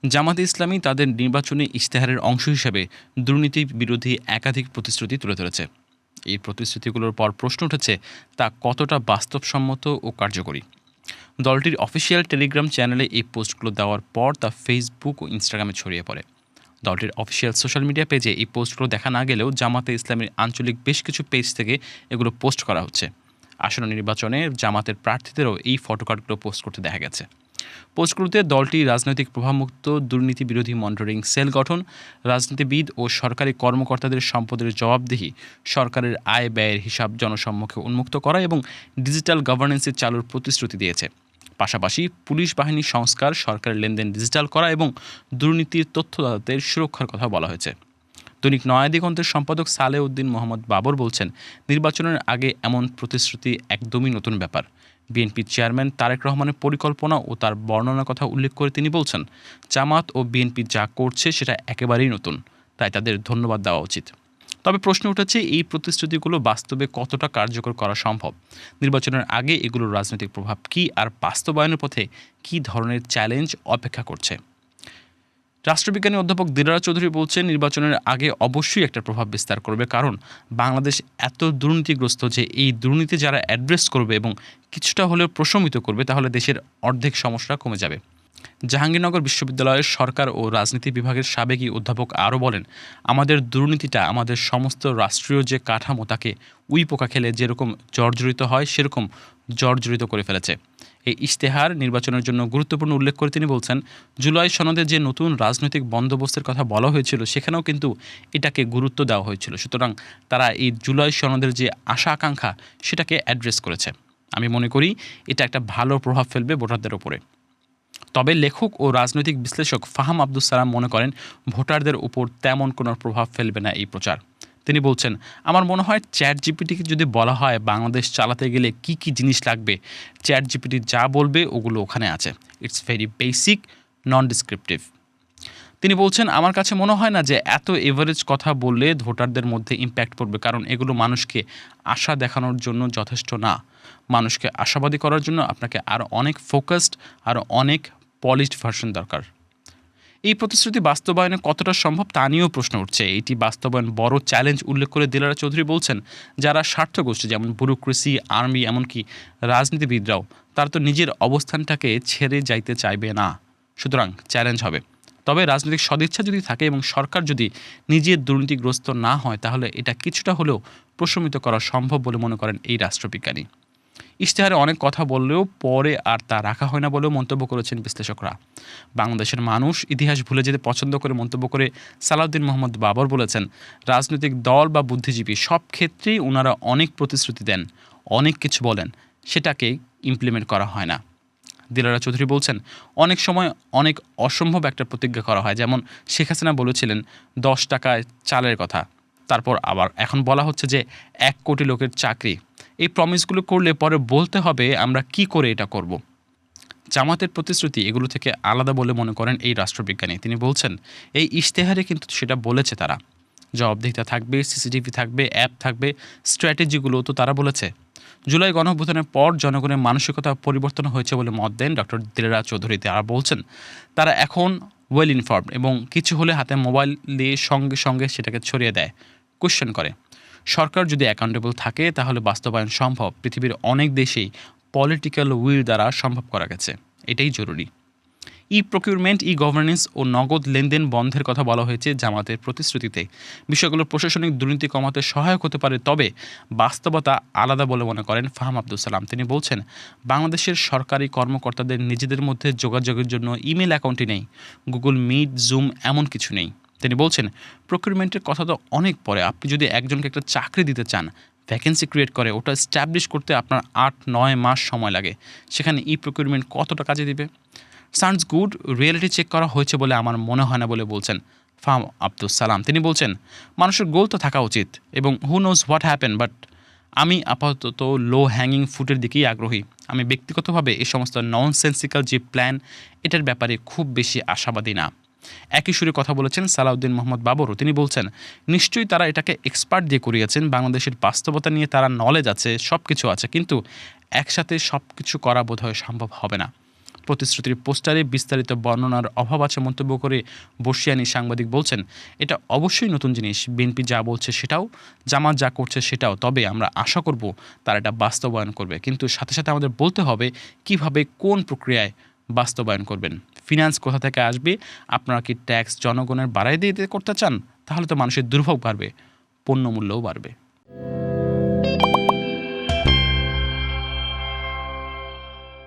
জামাতে ইসলামী তাদের নির্বাচনী ইশতেহারের অংশ হিসেবে দুর্নীতি বিরোধী একাধিক প্রতিশ্রুতি তুলে ধরেছে। এই প্রতিশ্রুতিগুলোর পর প্রশ্ন উঠেছে তা কতটা বাস্তবসম্মত ও কার্যকরী। দলটির অফিসিয়াল টেলিগ্রাম চ্যানেলে এই পোস্টগুলো দেওয়ার পর তা ফেসবুক ও ইনস্টাগ্রামে ছড়িয়ে পড়ে। দলটির অফিসিয়াল সোশ্যাল মিডিয়া পেজে এই পোস্টগুলো দেখা না গেলেও জামাতে ইসলামের আঞ্চলিক বেশ কিছু পেজ থেকে এগুলো পোস্ট করা হচ্ছে। আসন্ন নির্বাচনে জামাতের প্রার্থীদেরও এই ফটোকার্ডগুলো পোস্ট করতে দেখা গেছে। পোস্টগুলোতে দলটি রাজনৈতিক প্রভাবমুক্ত দুর্নীতি বিরোধী মনিটরিং সেল গঠন, রাজনীতিবিদ ও সরকারি কর্মকর্তাদের সম্পদের জবাবদিহি, সরকারের আয় ব্যয়ের হিসাব জনসম্মুখে উন্মুক্ত করা এবং ডিজিটাল গভর্নেন্সের চালুর প্রতিশ্রুতি দিয়েছে। পাশাপাশি পুলিশ বাহিনী সংস্কার, সরকারের লেনদেন ডিজিটাল করা এবং দুর্নীতির তথ্যদাতাদের সুরক্ষার কথা বলা হয়েছে। দৈনিক নয়া দিগন্তের সম্পাদক সালেহ উদ্দিন মোহাম্মদ বাবর বলছেন, নির্বাচনের আগে এমন প্রতিশ্রুতি একদমই নতুন ব্যাপার। বিএনপির চেয়ারম্যান তারেক রহমানের পরিকল্পনা ও তার বর্ণনার কথা উল্লেখ করে তিনি বলছেন, জামাত ও বিএনপি যা করছে সেটা একেবারেই নতুন, তাই তাদের ধন্যবাদ দেওয়া উচিত। তবে প্রশ্ন উঠেছে, এই প্রতিশ্রুতিগুলো বাস্তবে কতটা কার্যকর করা সম্ভব? নির্বাচনের আগে এগুলোর রাজনৈতিক প্রভাব কী, আর বাস্তবায়নের পথে কী ধরনের চ্যালেঞ্জ অপেক্ষা করছে? রাষ্ট্রবিজ্ঞানী অধ্যাপক দিলারা চৌধুরী বলছেন, নির্বাচনের আগে অবশ্যই একটা প্রভাব বিস্তার করবে, কারণ বাংলাদেশ এত দুর্নীতিগ্রস্ত যে এই দুর্নীতি যারা অ্যাড্রেস করবে এবং কিছুটা হলেও প্রশমিত করবে, তাহলে দেশের অর্ধেক সমস্যা কমে যাবে। জাহাঙ্গীরনগর বিশ্ববিদ্যালয়ের সরকার ও রাজনীতি বিভাগের সাবেকি অধ্যাপক আরও বলেন, আমাদের দুর্নীতিটা আমাদের সমস্ত রাষ্ট্রীয় যে কাঠামো তাকে উই পোকা খেলে যেরকম জর্জরিত হয় সেরকম জর্জরিত করে ফেলেছে। এই ইশতেহার নির্বাচনের জন্য গুরুত্বপূর্ণ উল্লেখ করে তিনি বলছেন, জুলাই সনদে যে নতুন রাজনৈতিক বন্দোবস্তের কথা বলা হয়েছিল সেখানেও কিন্তু এটাকে গুরুত্ব দেওয়া হয়েছিল। সুতরাং তারা এই জুলাই সনদের যে আশা আকাঙ্ক্ষা সেটাকে অ্যাড্রেস করেছে। আমি মনে করি এটা একটা ভালো প্রভাব ফেলবে ভোটারদের ওপরে। তবে লেখক ও রাজনৈতিক বিশ্লেষক ফাহাম আব্দুস সালাম মনে করেন, ভোটারদের উপর তেমন কোনো প্রভাব ফেলবে না এই প্রচার। তিনি বলছেন, আমার মনে হয় চ্যাট জিপিটিকে যদি বলা হয় বাংলাদেশ চালাতে গেলে কি কি জিনিস লাগবে, চ্যাট জিপিটি যা বলবে ওগুলো ওখানে আছে। It's very basic, non descriptive. তিনি বলছেন, আমার কাছে মনে হয় না যে এত এভারেজ কথা বললে ভোটারদের মধ্যে ইম্প্যাক্ট পড়বে, কারণ এগুলো মানুষকে আশা দেখানোর জন্য যথেষ্ট না। মানুষকে আশাবাদী করার জন্য আপনাকে আরও অনেক ফোকাসড, আরও অনেক পলিশড ভার্সন দরকার। এই প্রতিশ্রুতি বাস্তবায়নে কতটা সম্ভব তা নিয়েও প্রশ্ন উঠছে। এটি বাস্তবায়ন বড় চ্যালেঞ্জ উল্লেখ করে দিলারা চৌধুরী বলছেন, যারা স্বার্থগোষ্ঠী যেমন ব্যুরোক্রেসি, আর্মি, এমনকি রাজনীতিবিদরাও তারা তো নিজের অবস্থানটাকে ছেড়ে যাইতে চাইবে না। সুতরাং চ্যালেঞ্জ হবে। তবে রাজনৈতিক সদিচ্ছা যদি থাকে এবং সরকার যদি নিজের দুর্নীতিগ্রস্ত না হয়, তাহলে এটা কিছুটা হলেও প্রশমিত করা সম্ভব বলে মনে করেন এই রাষ্ট্রবিজ্ঞানী। ইশতেহারে অনেক কথা বললেও পরে আর তা রাখা হয় না বলেও মন্তব্য করেছেন বিশ্লেষকরা। বাংলাদেশের মানুষ ইতিহাস ভুলে যেতে পছন্দ করে মন্তব্য করে সালাউদ্দিন মোহাম্মদ বাবর বলেছেন, রাজনৈতিক দল বা বুদ্ধিজীবী সব ক্ষেত্রেই ওনারা অনেক প্রতিশ্রুতি দেন, অনেক কিছু বলেন, সেটাকে ইমপ্লিমেন্ট করা হয় না। দিলারা চৌধুরী বলছেন, অনেক সময় অনেক অসম্ভব একটা প্রতিজ্ঞা করা হয়, যেমন শেখ হাসিনা বলেছিলেন 10 টাকায় চালের কথা, তারপর আবার এখন বলা হচ্ছে যে 1 কোটি লোকের চাকরি। এই প্রমিসগুলো করলে পরে বলতে হবে আমরা কি করে এটা করব। জামাতের প্রতিশ্রুতি এগুলো থেকে আলাদা বলে মনে করেন এই রাষ্ট্রবিজ্ঞানী। তিনি বলছেন, এই ইশতেহারে কিন্তু সেটা বলেছে তারা, জবাবদিহিতা থাকবে, সিসিটিভি থাকবে, অ্যাপ থাকবে, স্ট্র্যাটেজিগুলো তো তারা বলেছে। জুলাই গণঅভ্যুত্থানের পর জনগণের মানসিকতা পরিবর্তন হয়েছে বলে মত দেন ডক্টর দিলারা চৌধুরী। তারা বলছেন, তারা এখন ওয়েল ইনফর্মড এবং কিছু হলে হাতে মোবাইল দিয়ে সঙ্গে সঙ্গে সেটাকে ছড়িয়ে দেয়, কোয়েশ্চেন করে। সরকার যদি অ্যাকাউন্টেবল থাকে তাহলে বাস্তবায়ন সম্ভব। পৃথিবীর অনেক দেশেই পলিটিক্যাল উইল দ্বারা সম্ভব করা গেছে, এটাই জরুরি। ই প্রকিউরমেন্ট, ই গভর্নেন্স ও নগদ লেনদেন বন্ধের কথা বলা হয়েছে জামাতের প্রতিশ্রুতিতে। বিষয়গুলো প্রশাসনিক দুর্নীতি কমাতে সহায়ক হতে পারে, তবে বাস্তবতা আলাদা বলে মনে করেন ফাহাম আব্দুস সালাম। তিনি বলছেন, বাংলাদেশের সরকারি কর্মকর্তাদের নিজেদের মধ্যে যোগাযোগের জন্য ইমেল অ্যাকাউন্টই নেই, গুগল মিট, জুম এমন কিছু নেই। তিনি বলছেন, প্রকিউরমেন্টের কথা তো অনেক পরে, আপনি যদি একজনকে একটা চাকরি দিতে চান, ভ্যাকেন্সি ক্রিয়েট করে ওটা এস্টাবলিশ করতে আপনার 8-9 মাস সময় লাগে, সেখানে ই প্রকিউরমেন্ট কতটা কাজে দিবে? সাউন্ডস গুড, রিয়েলিটি চেক করা হয়েছে বলে আমার মনে হয় না বলে বলছেন ফাহাম আব্দুস সালাম। তিনি বলছেন, মানুষের গোল তো থাকা উচিত এবং who knows what happen, but আমি আপাতত লো হ্যাঙ্গিং ফুটের দিকেই আগ্রহী। আমি ব্যক্তিগতভাবে এই সমস্ত ননসেন্সিক্যাল যে প্ল্যান, এটার ব্যাপারে খুব বেশি আশাবাদী না। একই সুরে কথা বলেছেন সালাউদ্দিন মোহাম্মদ বাবরও। তিনি বলছেন, নিশ্চয়ই তারা এটাকে এক্সপার্ট দিয়ে করিয়েছেন, বাংলাদেশের বাস্তবতা নিয়ে তারা নলেজ আছে, সব কিছু আছে, কিন্তু একসাথে সব কিছু করা বোধহয় সম্ভব হবে না। প্রতিশ্রুতির পোস্টারে বিস্তারিত বর্ণনার অভাব আছে মন্তব্য করে বর্ষিয়ানী সাংবাদিক বলছেন, এটা অবশ্যই নতুন জিনিস। বিএনপি যা বলছে সেটাও, জামাত যা করছে সেটাও। তবে আমরা আশা করব তারা এটা বাস্তবায়ন করবে। কিন্তু সাথে সাথে আমাদের বলতে হবে কিভাবে, কোন প্রক্রিয়ায় বাস্তবায়ন করবেন। ফিনান্স কোথা থেকে আসবে? আপনারা কি ট্যাক্স জনগণের বাড়াই দিয়ে করতে চান? তাহলে তো মানুষের দুর্ভোগ বাড়বে, পণ্যমূল্যও বাড়বে।